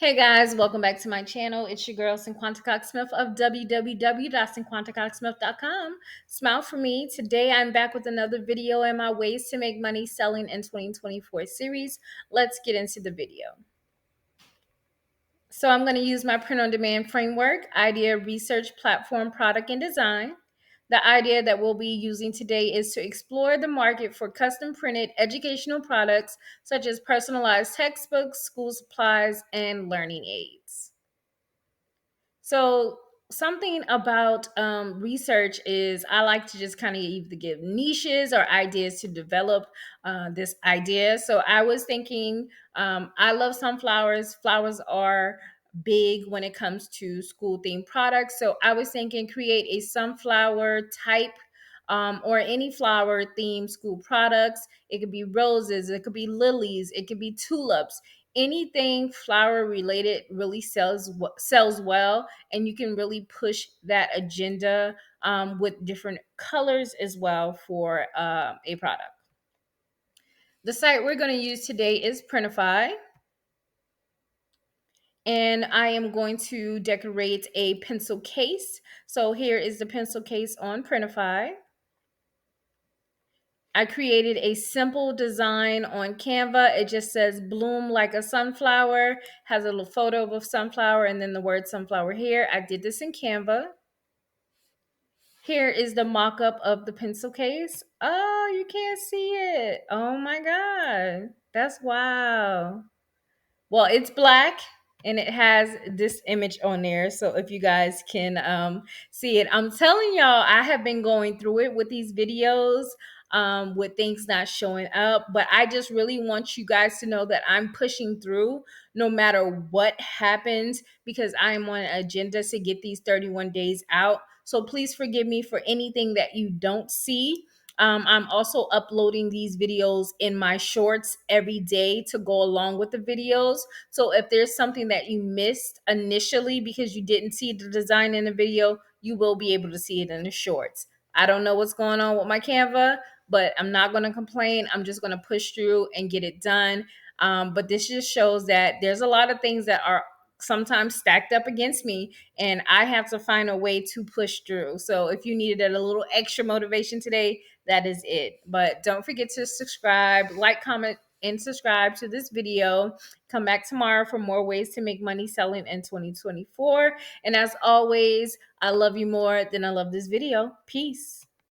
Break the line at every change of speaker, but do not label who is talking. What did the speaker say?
Hey guys, welcome back to my channel. It's your girl Cinquanta Cox-Smith of www.cinquantacoxsmith.com. Smile for me. Today I'm back with another video in my ways to make money selling in 2024 series. Let's get into the video. So I'm going to use my print on demand framework, idea, research, platform, product, and design. The idea that we'll be using today is to explore the market for custom printed educational products such as personalized textbooks, school supplies, and learning aids. So something about research is I like to just kind of either give niches or ideas to develop this idea. So I was thinking, I love sunflowers. Flowers are big when it comes to school themed products. So I was thinking create a sunflower type or any flower themed school products. It could be roses, it could be lilies, it could be tulips. Anything flower related really sells well, and you can really push that agenda with different colors as well for a product. The site we're going to use today is Printify, and I am going to decorate a pencil case. So here is the pencil case on Printify. I created a simple design on Canva. It just says bloom like a sunflower, has a little photo of a sunflower and then the word sunflower here. I did this in Canva. Here is the mock-up of the pencil case. Oh, you can't see it. Oh my God. That's wow. Well, it's black and it has this image on there. So if you guys can see it, I'm telling y'all, I have been going through it with these videos with things not showing up. But I just really want you guys to know that I'm pushing through no matter what happens because I'm on an agenda to get these 31 days out. So please forgive me for anything that you don't see. I'm also uploading these videos in my shorts every day to go along with the videos. So if there's something that you missed initially because you didn't see the design in the video, you will be able to see it in the shorts. I don't know what's going on with my Canva, but I'm not going to complain. I'm just going to push through and get it done. But this just shows that there's a lot of things that are sometimes stacked up against me, and I have to find a way to push through. So if you needed a little extra motivation today, that is it. But don't forget to subscribe, like, comment, and subscribe to this video. Come back tomorrow for more ways to make money selling in 2024. And as always, I love you more than I love this video. Peace.